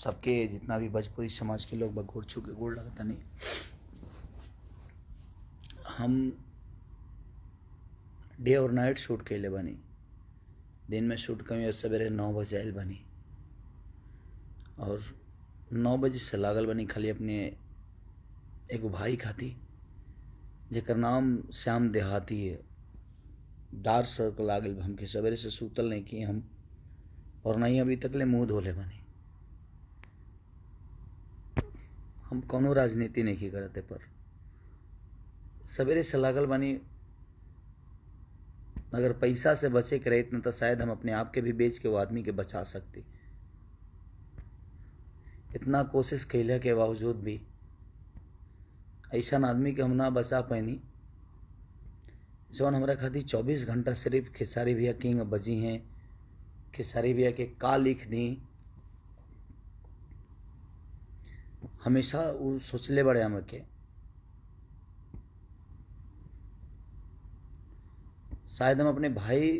सबके जितना भी भोजपुरी समाज के लोग गोड़ छू के गोड़ लगता नहीं। हम डे और नाइट शूट कैले बनी। दिन में शूट कमी और सवेरे 9 बजे आयल बनी और 9 बजे से लागल बनी खाली अपने एगो भाई खाती जेकर नाम श्याम देहाती है। डार्क सर्कल आ गई हमके, सवेरे से सूतल नहीं किए हम और नहीं अभी तक ले मुँह धोले बनी। हम कोनो राजनीति नहीं की करते पर सवेरे से लागल बनी। अगर पैसा से बचे के रहे तो शायद हम अपने आप के भी बेच के वो आदमी के बचा सकते। इतना कोशिश कैले के बावजूद भी ऐसा आदमी के हम ना बचा पैनी जौन हमारा खातिर 24 घंटा सिर्फ खेसारी भैया किंग बजी हैं। खेसारी भैया के का लिख दी हमेशा वो सोचले बड़े हम के शायद हम अपने भाई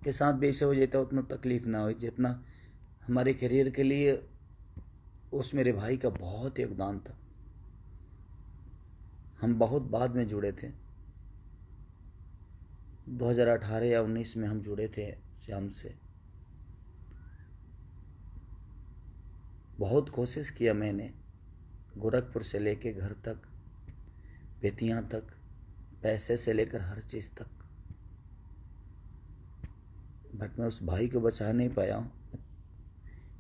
के साथ भी ऐसे हो जाता उतना तकलीफ ना हो जितना हमारे करियर के लिए उस मेरे भाई का बहुत योगदान था। हम बहुत बाद में जुड़े थे, 2018 या 19 में हम जुड़े थे श्याम से। बहुत कोशिश किया मैंने, गोरखपुर से लेके घर तक, बेतियां तक, पैसे से लेकर हर चीज़ तक, बट मैं उस भाई को बचा नहीं पाया हूँ।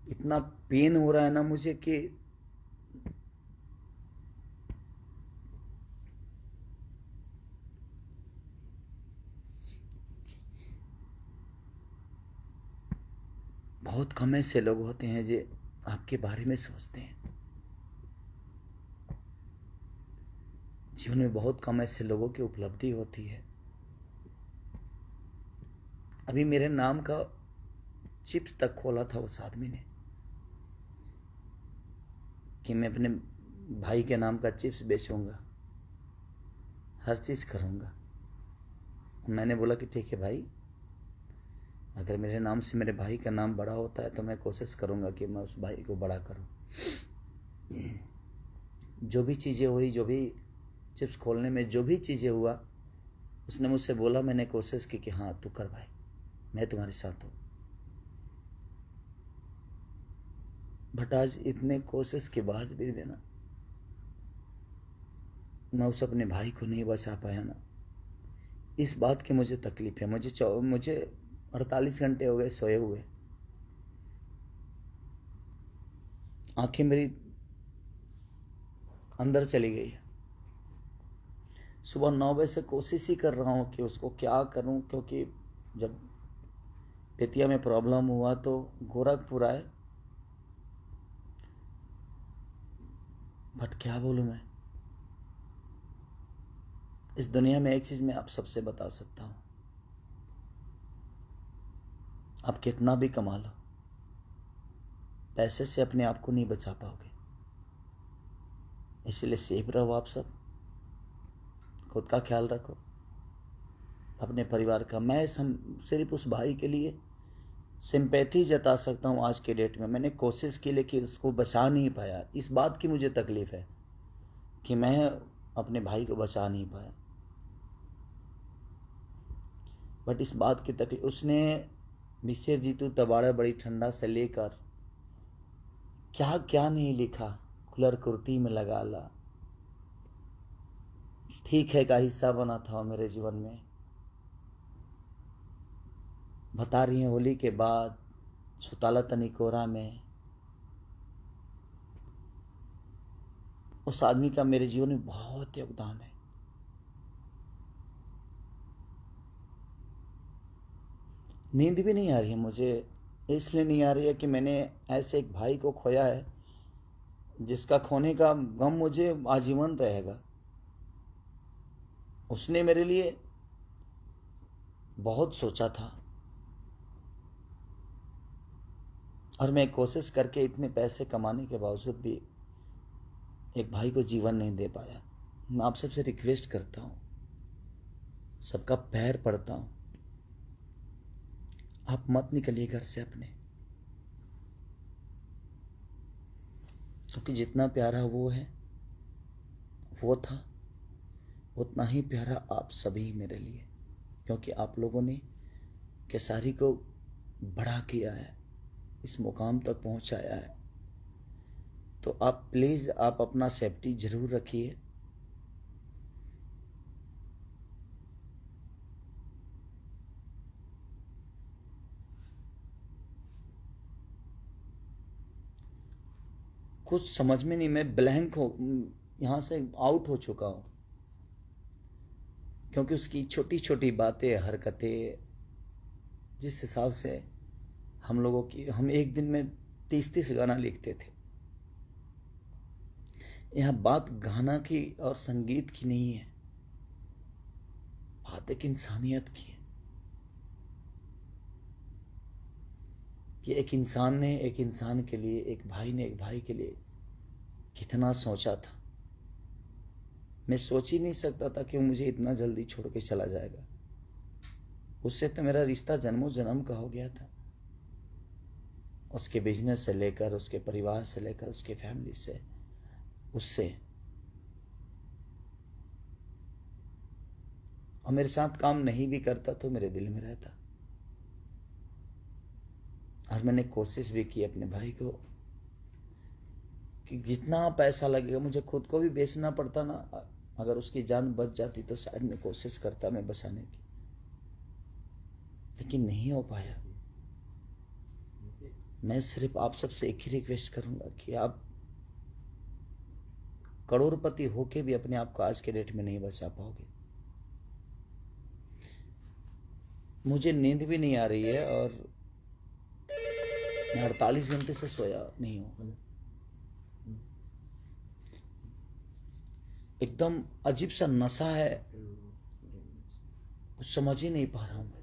इतना पेन हो रहा है ना मुझे कि बहुत कम ऐसे लोग होते हैं जो आपके बारे में सोचते हैं। जीवन में बहुत कम ऐसे लोगों की उपलब्धि होती है। अभी मेरे नाम का चिप्स तक खोला था उस आदमी ने कि मैं अपने भाई के नाम का चिप्स बेचूंगा, हर चीज़ करूंगा। मैंने बोला कि ठीक है भाई, अगर मेरे नाम से मेरे भाई का नाम बड़ा होता है तो मैं कोशिश करूंगा कि मैं उस भाई को बड़ा करूं। जो भी चीज़ें हुई, जो भी चिप्स खोलने में जो भी चीज़ें हुआ, उसने मुझसे बोला, मैंने कोशिश की कि हाँ तू कर भाई, मैं तुम्हारे साथ हूँ। बट आज इतने कोशिश के बाद भी ना मैं उस अपने भाई को नहीं बचा पाया ना, इस बात की मुझे तकलीफ है। मुझे 48 घंटे हो गए सोए हुए, आंखें मेरी अंदर चली गई है। सुबह 9 बजे से कोशिश ही कर रहा हूँ कि उसको क्या करूँ, क्योंकि जब बेतिया में प्रॉब्लम हुआ तो गोरखपुर आए। बट क्या बोलूँ मैं, इस दुनिया में एक चीज़ मैं आप सबसे बता सकता हूँ, आप कितना भी कमा लो, पैसे से अपने आप को नहीं बचा पाओगे। इसलिए सेफ रहो, आप सब खुद का ख्याल रखो, अपने परिवार का। मैं सिर्फ उस भाई के लिए सिंपैथी जता सकता हूँ आज के डेट में। मैंने कोशिश की लेकिन उसको बचा नहीं पाया। इस बात की मुझे तकलीफ है कि मैं अपने भाई को बचा नहीं पाया। बट इस बात की तकलीफ, उसने मिसेर जीतू तबाड़ा बड़ी ठंडा से लेकर क्या क्या नहीं लिखा, खुलर कुर्ती में लगा ला, ठीक है का हिस्सा बना था मेरे जीवन में। बता रही हैं होली के बाद, सुताला तनी कोरा में, उस आदमी का मेरे जीवन में बहुत योगदान है। नींद भी नहीं आ रही है मुझे, इसलिए नहीं आ रही है कि मैंने ऐसे एक भाई को खोया है जिसका खोने का गम मुझे आजीवन रहेगा। उसने मेरे लिए बहुत सोचा था और मैं कोशिश करके इतने पैसे कमाने के बावजूद भी एक भाई को जीवन नहीं दे पाया। मैं आप सबसे रिक्वेस्ट करता हूँ, सबका पैर पड़ता हूँ, आप मत निकलिए घर से अपने। क्योंकि जितना प्यारा वो था, उतना ही प्यारा आप सभी मेरे लिए, क्योंकि आप लोगों ने केसारी को बड़ा किया है, इस मुकाम तक पहुंचाया है। तो आप प्लीज़ आप अपना सेफ्टी ज़रूर रखिए। कुछ समझ में नहीं, मैं ब्लैंक हो, यहाँ से आउट हो चुका हूँ, क्योंकि उसकी छोटी छोटी बातें, हरकतें, जिस हिसाब से हम लोगों की, हम एक दिन में 30-30 गाना लिखते थे। यहाँ बात गाना की और संगीत की नहीं है, बात एक इंसानियत की है कि एक इंसान ने एक इंसान के लिए, एक भाई ने एक भाई के लिए कितना सोचा था। मैं सोच ही नहीं सकता था कि वो मुझे इतना जल्दी छोड़ के चला जाएगा। उससे तो मेरा रिश्ता जन्मों जन्म का हो गया था, उसके बिजनेस से लेकर, उसके परिवार से लेकर, उसके फैमिली से, उससे। और मेरे साथ काम नहीं भी करता तो मेरे दिल में रहता। और मैंने कोशिश भी की अपने भाई को कि जितना पैसा लगेगा, मुझे खुद को भी बेचना पड़ता ना, अगर उसकी जान बच जाती तो शायद मैं कोशिश करता मैं बचाने की, लेकिन नहीं हो पाया। मैं सिर्फ आप सबसे एक ही रिक्वेस्ट करूंगा कि आप करोड़पति होके भी अपने आप को आज के डेट में नहीं बचा पाओगे। मुझे नींद भी नहीं आ रही है और मैं 48 घंटे से सोया नहीं हूं। एकदम अजीब सा नशा है, कुछ समझ ही नहीं पा रहा हूं मैं।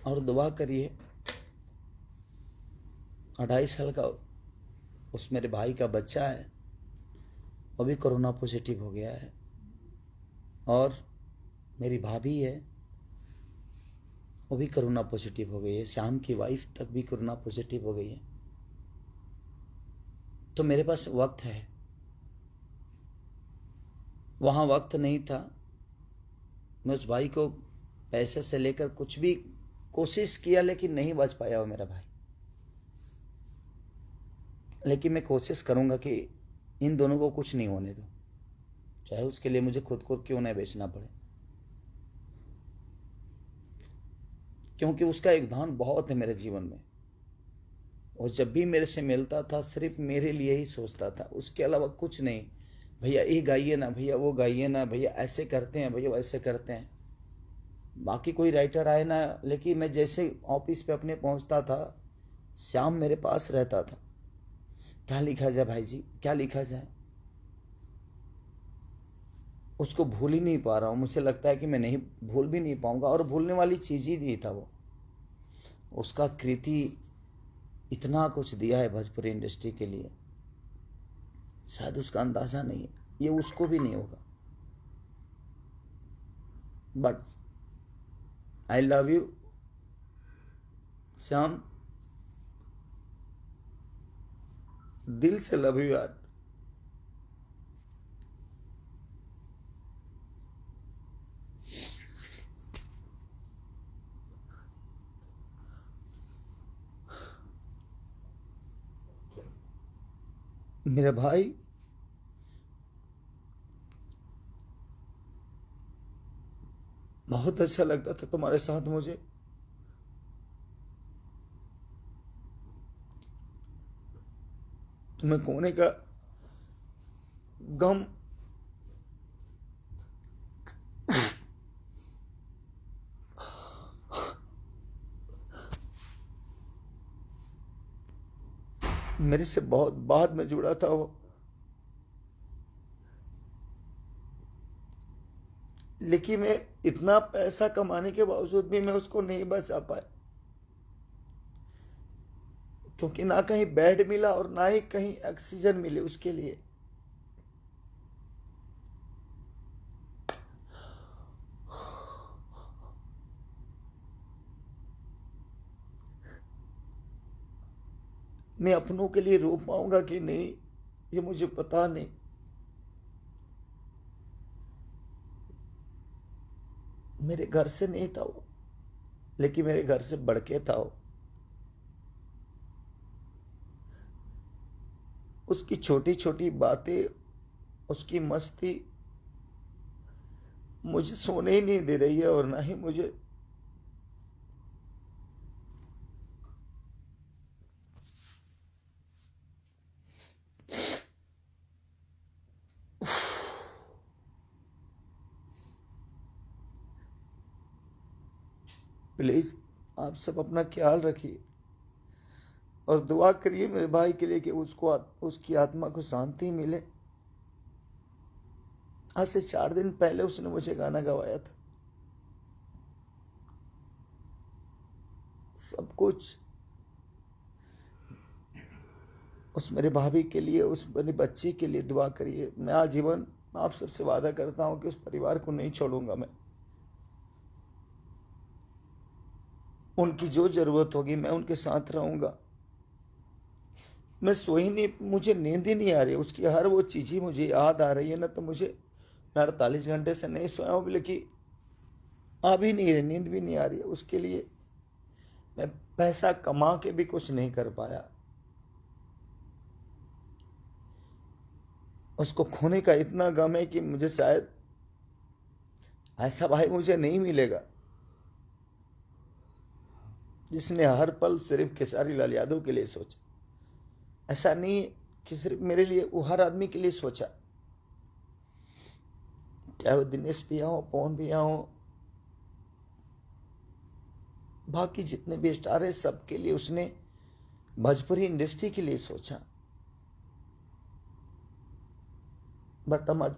और दुआ करिए, 2.5 साल का उस मेरे भाई का बच्चा है, वो भी कोरोना पॉजिटिव हो गया है। और मेरी भाभी है, वो भी कोरोना पॉजिटिव हो गई है। श्याम की वाइफ तक भी कोरोना पॉजिटिव हो गई है। तो मेरे पास वक्त है, वहाँ वक्त नहीं था। मैं उस भाई को पैसे से लेकर कुछ भी कोशिश किया, लेकिन नहीं बच पाया वो मेरा भाई। लेकिन मैं कोशिश करूँगा कि इन दोनों को कुछ नहीं होने दो, चाहे उसके लिए मुझे खुद को क्यों न बेचना पड़े, क्योंकि उसका योगदान बहुत है मेरे जीवन में। और जब भी मेरे से मिलता था सिर्फ मेरे लिए ही सोचता था, उसके अलावा कुछ नहीं। भैया ये गाइए ना, भैया वो गाइए ना, भैया ऐसे करते हैं, भैया वैसे करते हैं। बाकी कोई राइटर आए ना, लेकिन मैं जैसे ऑफिस पे अपने पहुंचता था, श्याम मेरे पास रहता था। क्या लिखा जाए भाई जी, क्या लिखा जाए? उसको भूल ही नहीं पा रहा हूँ। मुझे लगता है कि मैं नहीं भूल भी नहीं पाऊंगा, और भूलने वाली चीज़ ही नहीं था वो। उसका कृति इतना कुछ दिया है भोजपुरी इंडस्ट्री के लिए, शायद उसका अंदाज़ा नहीं है, ये उसको भी नहीं होगा। But I love you Shyam, दिल से लव यू यार। मेरे भाई, बहुत अच्छा लगता था तुम्हारे साथ मुझे। तुम्हें खोने का गम मेरे से बहुत बाद में जुड़ा था वो, लेकिन मैं इतना पैसा कमाने के बावजूद भी मैं उसको नहीं बचा पाया, क्योंकि ना कहीं बेड मिला और ना ही कहीं ऑक्सीजन मिले उसके लिए। मैं अपनों के लिए रो पाऊंगा कि नहीं, ये मुझे पता नहीं। मेरे घर से नहीं था वो, लेकिन मेरे घर से बढ़ के था वो। उसकी छोटी छोटी बातें, उसकी मस्ती मुझे सोने ही नहीं दे रही है, और ना ही मुझे प्लीज आप सब अपना ख्याल रखिए और दुआ करिए मेरे भाई के लिए कि उसको उसकी आत्मा को शांति मिले। आज से 4 दिन पहले उसने मुझे गाना गवाया था। सब कुछ उस मेरे भाभी के लिए, उस मेरी बच्ची के लिए दुआ करिए। मैं आजीवन आप सबसे वादा करता हूं कि उस परिवार को नहीं छोड़ूंगा। मैं उनकी जो जरूरत होगी मैं उनके साथ रहूंगा। मैं सोई नहीं, मुझे नींद ही नहीं आ रही। उसकी हर वो चीज़ ही मुझे याद आ रही है ना, तो मुझे, मैं 48 घंटे से नहीं सोया हूँ, लेकिन आ भी नहीं रही, नींद भी नहीं आ रही है। उसके लिए मैं पैसा कमा के भी कुछ नहीं कर पाया। उसको खोने का इतना गम है कि मुझे शायद ऐसा भाई मुझे नहीं मिलेगा जिसने हर पल सिर्फ खेसारी लाल यादव के लिए सोचा। ऐसा नहीं कि सिर्फ मेरे लिए, वो हर आदमी के लिए सोचा। चाहे वो दिनेश भैया हो, पवन भैया हो, बाकी जितने भी स्टार है, सबके लिए उसने भोजपुरी इंडस्ट्री के लिए सोचा। बट हम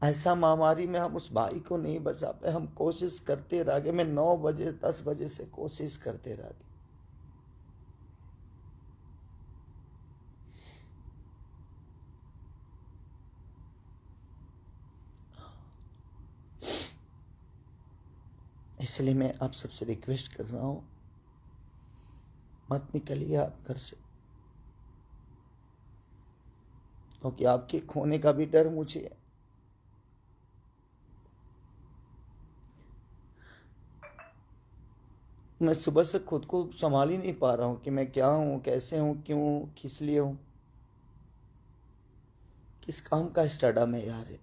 ऐसा महामारी में हम उस भाई को नहीं बचा पाए। हम कोशिश करते रह गए। मैं 9 बजे 10 बजे से कोशिश करते रह गए। इसलिए मैं आप सबसे रिक्वेस्ट कर रहा हूं, मत निकलिए आप घर से, क्योंकि आपके खोने का भी डर मुझे है। मैं सुबह से खुद को संभाल ही नहीं पा रहा हूं कि मैं क्या हूं, कैसे हूं, क्यों, किस लिए हूं, किस काम का स्टार मैं यार है।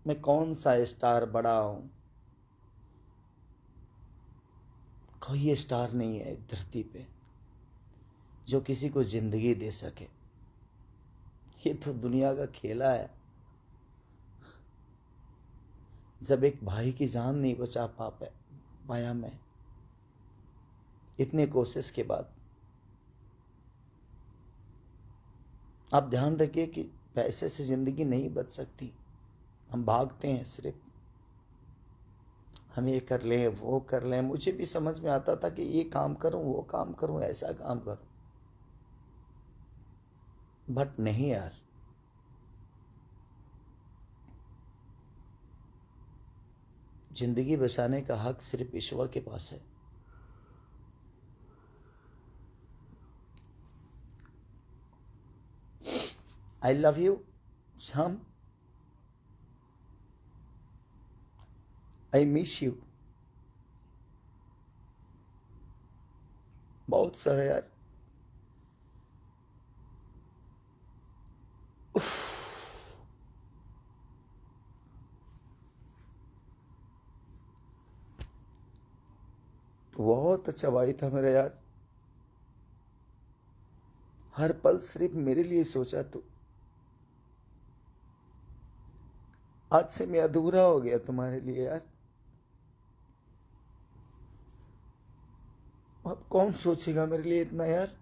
मैं कौन सा स्टार बड़ा हूं। कोई स्टार नहीं है धरती पे जो किसी को जिंदगी दे सके। ये तो दुनिया का खेला है। जब एक भाई की जान नहीं बचा पाया मैं, इतने कोशिश के बाद। आप ध्यान रखिए कि पैसे से जिंदगी नहीं बच सकती। हम भागते हैं सिर्फ, हम ये कर लें, वो कर लें। मुझे भी समझ में आता था कि ये काम करूं, वो काम करूं, ऐसा काम करूं, बट नहीं यार। जिंदगी बचाने का हक सिर्फ ईश्वर के पास है। आई love you Shyam, I miss you बहुत सारा यार। उफ, बहुत अच्छा भाई था मेरा यार। हर पल सिर्फ मेरे लिए सोचा तू। आज से मैं अधूरा हो गया तुम्हारे लिए यार। अब कौन सोचेगा मेरे लिए इतना यार।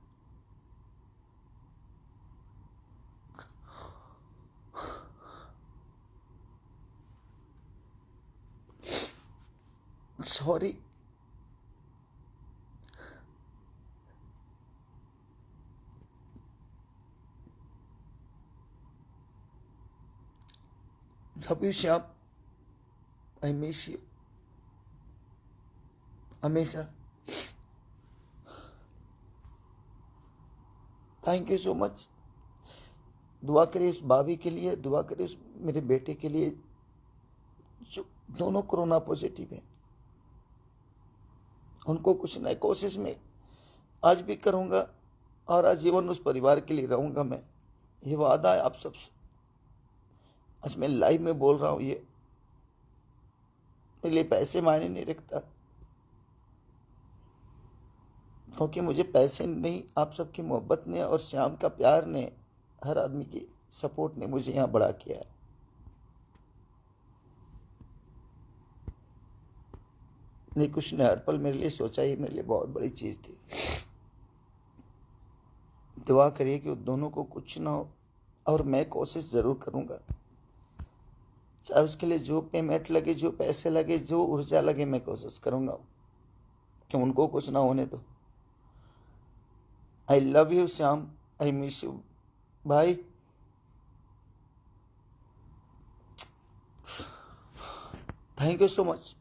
Sorry. Love you Shyam, I miss you हमेशा। Thank you so much. दुआ करिए उस भाभी के लिए, दुआ करिए उस मेरे बेटे के लिए जो दोनों कोरोना पॉजिटिव हैं। उनको कुछ नई कोशिश में आज भी करूँगा और आजीवन उस परिवार के लिए रहूँगा। मैं ये वादा है आप सबसे, आज मैं लाइव में बोल रहा हूँ। ये मेरे लिए पैसे मायने नहीं रखता, क्योंकि मुझे पैसे नहीं, आप सबकी मोहब्बत ने और श्याम का प्यार ने, हर आदमी की सपोर्ट ने मुझे यहाँ बड़ा किया है। नहीं, कुछ ने हर पल मेरे लिए सोचा, ही मेरे लिए बहुत बड़ी चीज़ थी। दुआ करिए कि दोनों को कुछ ना हो, और मैं कोशिश ज़रूर करूँगा, चाहे उसके लिए जो पेमेंट लगे, जो पैसे लगे, जो ऊर्जा लगे, मैं कोशिश करूँगा कि उनको कुछ ना होने दो। I love you Shyam, I miss you भाई। Thank you so much.